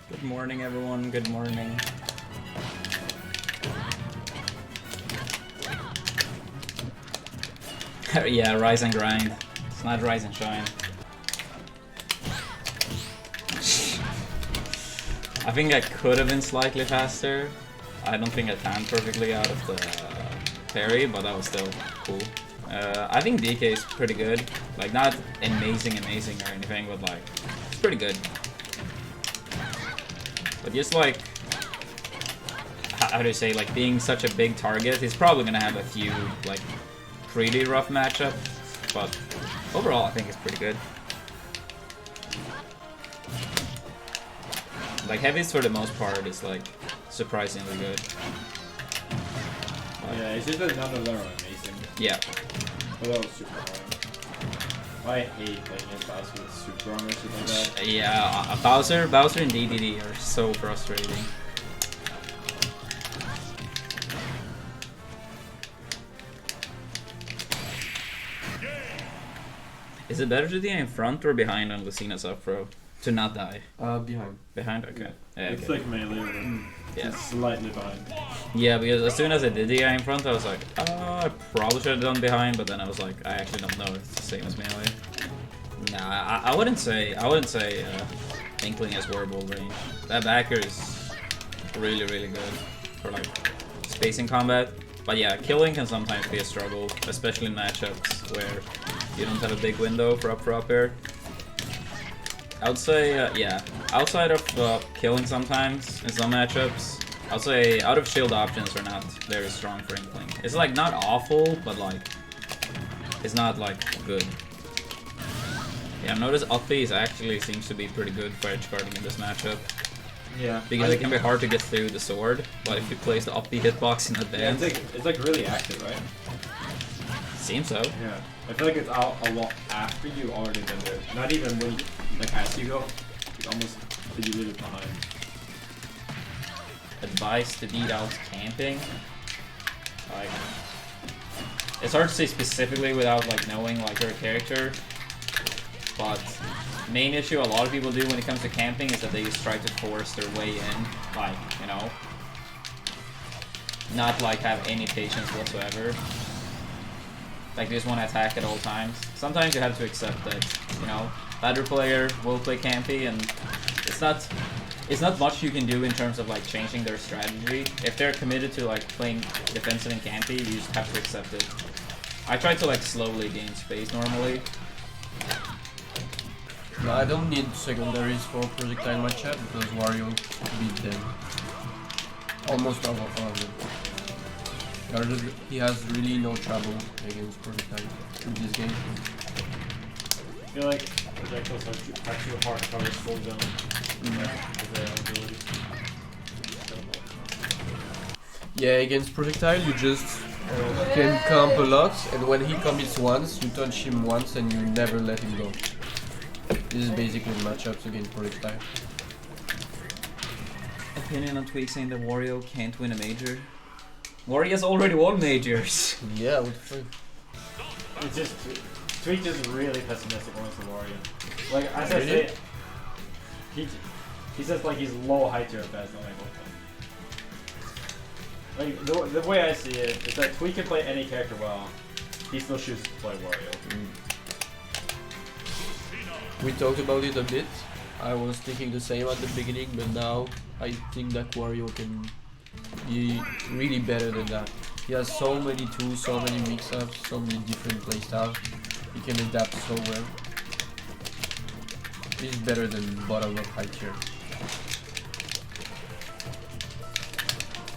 Good morning, everyone. Good morning. Yeah, rise and grind. It's not rise and shine. I think I could have been slightly faster. I don't think I timed perfectly out of the parry, but that was still cool. I think DK is pretty good. Like, not amazing or anything, but like, it's pretty good. But just like, how do you say, like being such a big target, he's probably gonna have a few like pretty rough matchups, but overall I think it's pretty good. Like heavies for the most part is like surprisingly good. But yeah, it's just that none of them are amazing. Yeah. But that was super hard. I hate playing against Bowser with super armor or something like that. Yeah, Bowser and DDD are so frustrating. Is it better to be in front or behind on Lucina's up throw? To not die? Behind. Behind? Okay. Yeah, It's okay. like melee, Yeah. it's slightly behind. Yeah, because as soon as I did the eye in front, I was like, oh, I probably should have done behind, but then I was like, I actually don't know if it's the same as melee. Nah, I wouldn't say Inkling has Warble range. That backer is really good for like spacing combat. But yeah, killing can sometimes be a struggle, especially in matchups where you don't have a big window for up air. I would say, yeah, outside of killing sometimes in some matchups, I'll say out of shield options are not very strong for Inkling. It's like not awful, but like it's not like good. Yeah, notice up B actually seems to be pretty good for edge guarding in this matchup. Yeah. Because it can be hard to get through the sword, but if you place the up B hitbox in advance, Yeah, it's like really active, right? seems so. Yeah. I feel like it's out a lot after you already been there. Not even when you, like as you go, you almost you leave it behind. Advice to beat out camping. Like, it's hard to say specifically without like knowing like your character. But main issue a lot of people do when it comes to camping is that they just try to force their way in, like, you know, not like have any patience whatsoever. Like they just want to attack at all times. Sometimes you have to accept that, you know, better player will play campy, and it's not much you can do in terms of like changing their strategy. If they're committed to like playing defensive and campy, you just have to accept it. I try to like slowly gain space normally. No, I don't need secondaries for projectile matchup because Wario beat them. Almost all of them. He has really no trouble against projectile in this game. I feel like projectiles are too hard to cover full zone. With their own ability. Yeah, against projectile you just can camp a lot, and when he commits once, you touch him once and you never let him go. This is basically matchups against projectile. Opinion on Tweak saying that Wario can't win a major? Wario's already won majors. Yeah, what the fuck? It's just Tweak is really pessimistic when it's the Wario. Like as I Really? say, he says like he's low high tier at best. I'm like, the way I see it is that Tweak can play any character well. He still chooses to play Wario. We talked about it a bit. I was thinking the same at the beginning, but now I think that Wario can be really better than that. He has so many tools, so many mix-ups, so many different playstyles. He can adapt so well. He's better than bottom of high tier.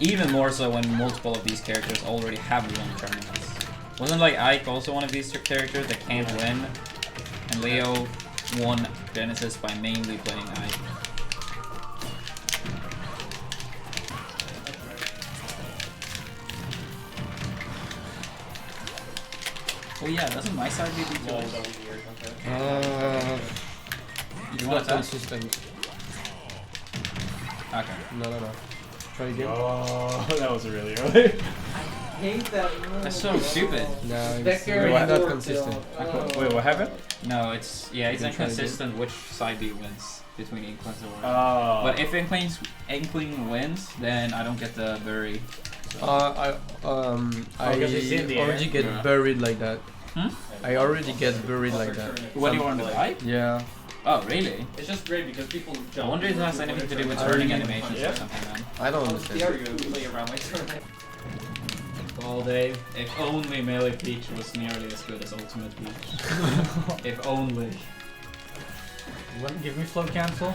Even more so when multiple of these characters already have won tournaments. Wasn't like Ike also one of these characters that can't win? And Leo won Genesis by mainly playing Ike. Oh yeah, doesn't my side beat you too? It's You not want that? consistent. Okay. No. Try again. Oh, that was really early. Hate that. That's so stupid. No, it's Becker really not or consistent. Wait, what happened? No, it's it's can try to do- inconsistent which side B wins between Inklings or. Oh. But if Inkling wins, then I don't get the bury. I because it's in the already air? get Yeah. buried like that. Hmm? I already get buried like that. When you are on the pipe? Yeah. Oh, really? It's just great because people I jump. wonder if it has anything to do with I turning really- animations Yeah. or something, man. I don't There understand. you go, play around my turn. All day. If only Melee Peach was nearly as good as Ultimate Peach. If only. You want to give me float cancel?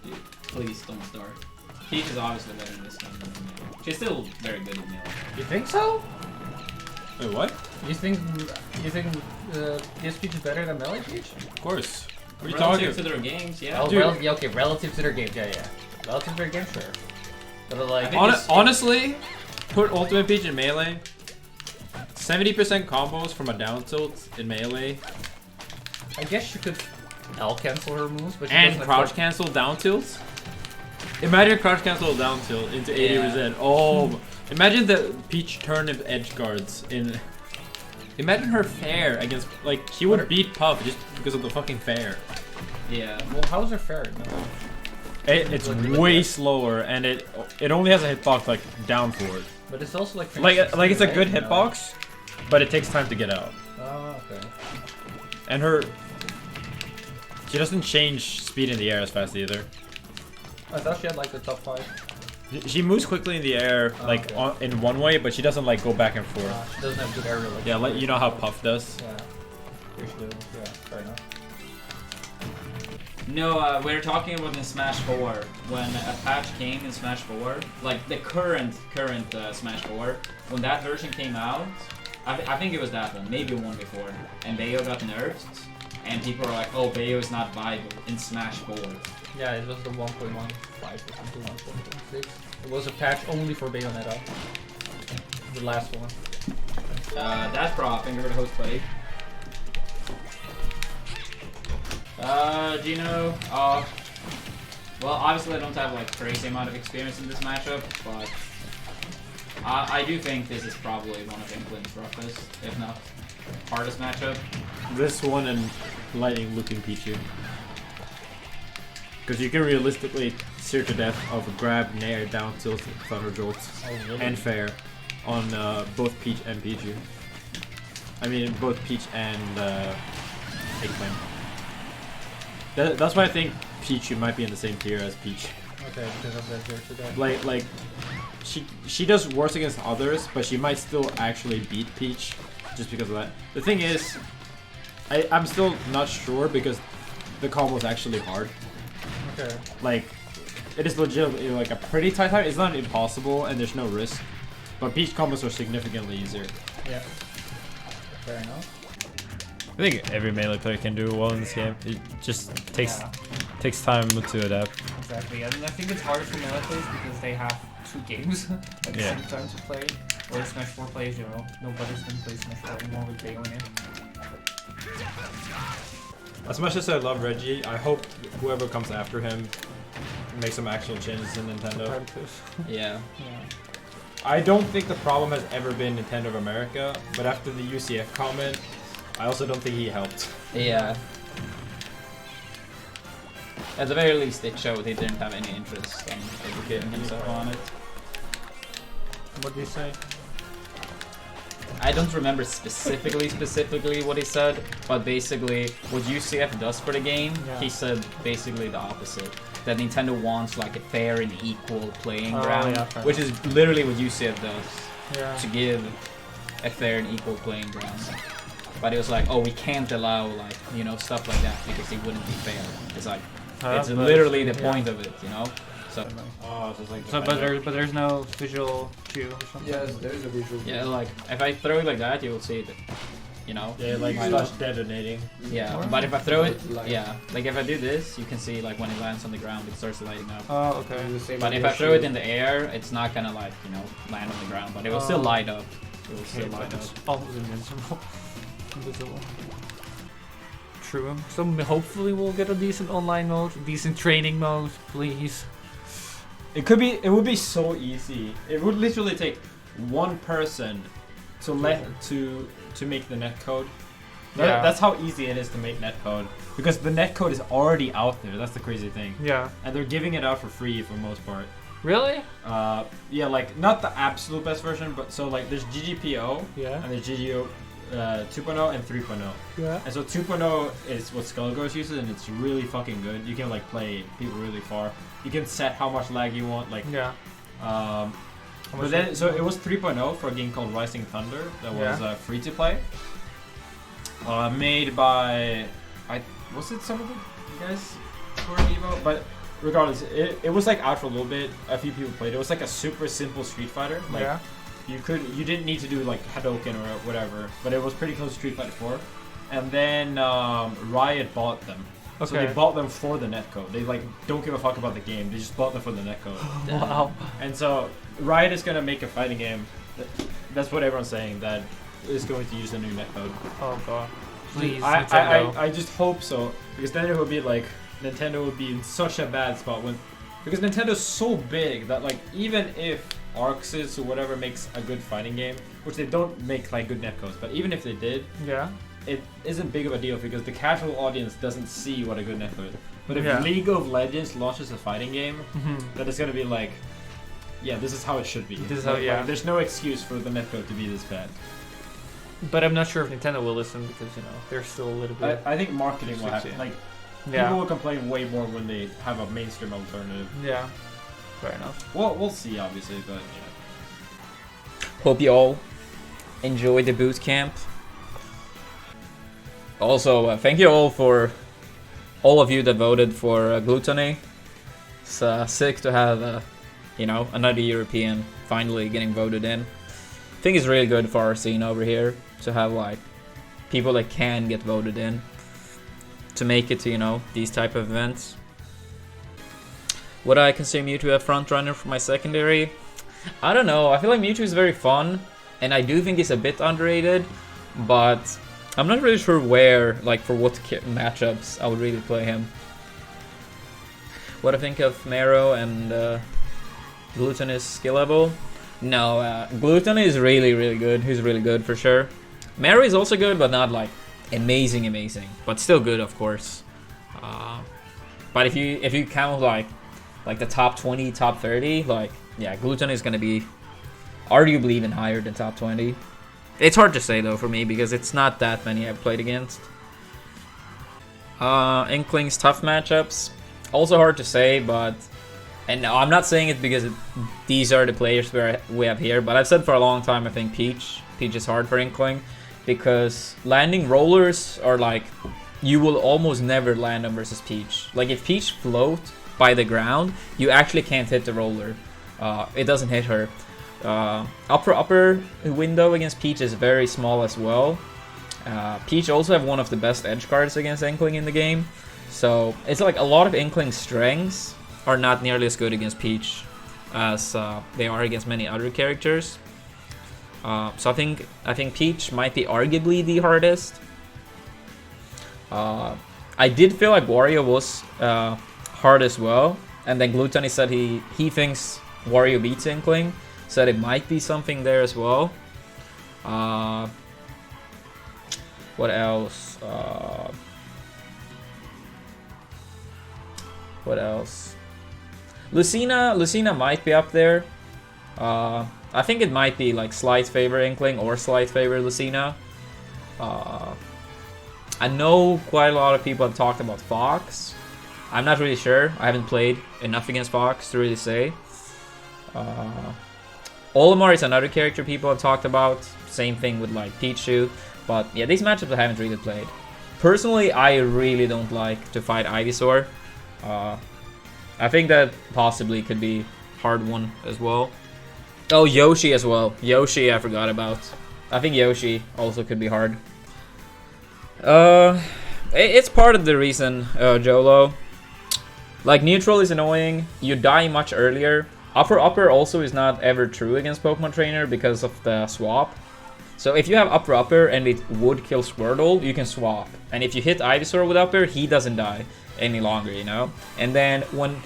Dude, please don't start. Peach is obviously better in this game than Melee. She's still very good at Melee. You think so? Wait, what? You think this Peach is better than Melee Peach? Of course. What are you Relative talking? to their games, yeah. Oh, Dude. yeah, okay, relative to their games, yeah. Relative to their games, sure. But like, I think it's- Honestly, put Ultimate Peach in melee. 70% combos from a down tilt in melee, I guess you could L cancel her moves, but she and doesn't crouch have cancel down tilts. Imagine crouch cancel down tilt into 80%. Yeah. Oh, imagine the Peach turn of edge guards in. Imagine her fair against, like, she would What are- beat Puff just because of the fucking fair. Yeah. Well, how is her fair? No. It's way slower, and it only has a hitbox like down forward. But it's also like Like it's a right? good No. hitbox, but it takes time to get out. Oh, okay. And she doesn't change speed in the air as fast either. I thought she had like the top 5. She moves quickly in the air, Oh, like okay. in one way, but she doesn't like go back and forth. She doesn't have good aerial. Like Yeah, like you know how Puff does. Yeah. Here she does. Yeah, fair enough. No, we were talking about in Smash 4 when a patch came in Smash 4, like the current Smash 4. When that version came out, I think it was that one, maybe one before, and Bayo got nerfed, and people were like, "Oh, Bayo is not viable in Smash 4." Yeah, it was the 1.15 or something, 1.16. It was a patch only for Bayonetta. The last one. That's prop. Thank you for the host, buddy. Gino. Well, obviously I don't have like crazy amount of experience in this matchup, but I do think this is probably one of England's roughest, if not hardest matchup. This one and Lightning Looking Pichu. Because you can realistically sear to death of a grab, nair, down tilt, thunder jolts, Oh, really? and fair on both Peach and Pichu. I mean, both Peach and Eggplant. That's why I think Pichu might be in the same tier as Peach. Okay, because of that here today. Like she does worse against others, but she might still actually beat Peach just because of that. The thing is, I'm still not sure because the combo is actually hard. Okay. Like, it is legitimately like a pretty tight time. It's not impossible and there's no risk, but Peach combos are significantly easier. Yeah. Fair enough. I think every melee player can do well in this game. It just takes time to adapt. Exactly, and I think it's harder for melee players because they have 2 games at the Yeah. same time to play. Or Smash 4 plays, you know, nobody's gonna play Smash 4 anymore with Bayo in it. As much as I love Reggie, I hope whoever comes after him makes some actual changes in Nintendo. Yeah. Yeah. I don't think the problem has ever been Nintendo of America, but after the UCF comment, I also don't think he helped. Yeah. At the very least, it showed he didn't have any interest in educating himself on it. What do you say? I don't remember specifically what he said, but basically what UCF does for the game, Yeah. he said basically the opposite. That Nintendo wants like a fair and equal playing Oh, ground, yeah, fair which is literally what UCF does, Yeah. to give a fair and equal playing ground. But it was like, oh, we can't allow like, you know, stuff like that because it wouldn't be fair. It's like, it's literally the point of it, you know? So, Oh, so it's like So, but there's no visual cue or something. Yes, there is a visual. yeah, like, if I throw it like that, you will see it, you know? Yeah, like starts detonating. Yeah, but if I throw it, yeah, like if I do this, you can see like when it lands on the ground, it starts lighting up. Oh, okay. But if I throw it in the air, it's not gonna like, you know, land on the ground, but it will still Oh. light up. It will still light up. Almost invincible. Invisible. True. So hopefully we'll get a decent online mode, decent training mode, please. It would be so easy. It would literally take one person to make the netcode Yeah. That's how easy it is to make netcode. Because the netcode is already out there. That's the crazy thing. Yeah. And they're giving it out for free for the most part. Really? Yeah, like not the absolute best version, but so like there's GGPO Yeah. and there's GGO 2.0 and 3.0. Yeah. And so 2.0 is what Skullgirls uses, and it's really fucking good. You can like play people really far. You can set how much lag you want, like Yeah. but then so it was 3.0 for a game called Rising Thunder that was free to play. Made by was it some of the guys who were in Evo? But regardless, it was like out for a little bit. A few people played. It was like a super simple Street Fighter. Like, yeah. You didn't need to do like Hadouken or whatever, but it was pretty close to Street Fighter 4. And then Riot bought them. Okay. So they bought them for the netcode. They like don't give a fuck about the game. They just bought them for the netcode. Wow. And so Riot is gonna make a fighting game. That's what everyone's saying, that is going to use the new netcode. Oh god. Please, I Nintendo. just hope so, because then it would be like Nintendo would be in such a bad spot because Nintendo's so big that like even if Arxis or whatever makes a good fighting game, which they don't make like good netcodes, but even if they did, Yeah. it isn't big of a deal because the casual audience doesn't see what a good netcode is. But if Yeah. League of Legends launches a fighting game, Mhm. then it's gonna be like, yeah, this is how it should be. This is how- Like, yeah. there's no excuse for the netcode to be this bad. But I'm not sure if Nintendo will listen because they're still a little bit. I think marketing will happen. Restricted. Like Yeah. people will complain way more when they have a mainstream alternative. Yeah. Fair enough. Well, we'll see, obviously, but Hope you all enjoy the boot camp. Also, thank you all for all of you that voted for glutonny. It's sick to have, another European finally getting voted in. I think it's really good for our scene over here to have like people that can get voted in to make it to these type of events. Would I consider Mewtwo a front runner for my secondary? I don't know. I feel like Mewtwo is very fun, and I do think he's a bit underrated, but I'm not really sure where, like for what matchups I would really play him. What I think of Meru and Glutonny's skill level? No, Glutonny is really, really good. He's really good for sure. Meru is also good, but not like amazing, but still good, of course. But if you count like the top 20, top 30, like yeah, Glutonny is gonna be arguably even higher than top 20. It's hard to say though for me because it's not that many I've played against. Inkling's tough matchups, also hard to say, but and no, I'm not saying it because these are the players we have here, but I've said for a long time I think Peach is hard for Inkling because landing rollers are like you will almost never land them versus Peach. Like if Peach float by the ground, you actually can't hit the roller. It doesn't hit her. Upper window against Peach is very small as well. Peach also have one of the best edge cards against Inkling in the game. So it's like a lot of Inkling's strengths are not nearly as good against Peach as they are against many other characters. So I think Peach might be arguably the hardest. I did feel like Wario was hard as well, and then Glutonny said he thinks Wario beats Inkling, said it might be something there as well. What else? What else? Lucina might be up there. I think it might be like slight favor Inkling or slight favor Lucina. I know quite a lot of people have talked about Fox. I'm not really sure. I haven't played enough against Fox to really say. Olimar is another character people have talked about. Same thing with like Pichu. But yeah, these matchups I haven't really played. Personally, I really don't like to fight Ivysaur. I think that possibly could be hard one as well. Oh, Yoshi as well. Yoshi I forgot about. I think Yoshi also could be hard. It's part of the reason, Jolo. Like, neutral is annoying. You die much earlier. Upper also is not ever true against Pokemon Trainer because of the swap. So if you have upper and it would kill Squirtle, you can swap. And if you hit Ivysaur with upper, he doesn't die any longer, And then when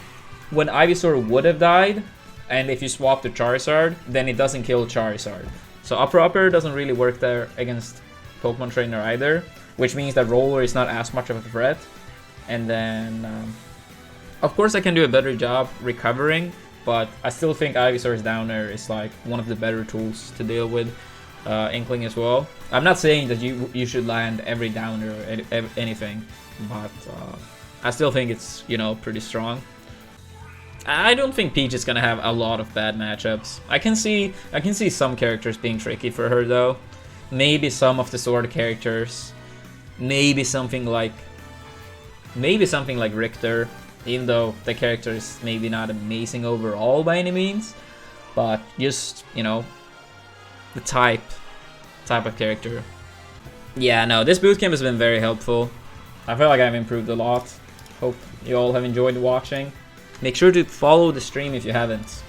Ivysaur would have died, and if you swap to Charizard, then it doesn't kill Charizard. So upper doesn't really work there against Pokemon Trainer either. which means that roller is not as much of a threat. And then, of course, I can do a better job recovering, but I still think Ivysaur's downer is like one of the better tools to deal with Inkling as well. I'm not saying that you should land every downer or anything, but I still think it's, you know, pretty strong. I don't think Peach is gonna have a lot of bad matchups. I can see some characters being tricky for her though. Maybe some of the sword characters. Maybe something like Richter, even though the character is maybe not amazing overall by any means, but just, you know, the type of character. Yeah, no, this bootcamp has been very helpful. I feel like I've improved a lot. Hope you all have enjoyed watching. Make sure to follow the stream if you haven't.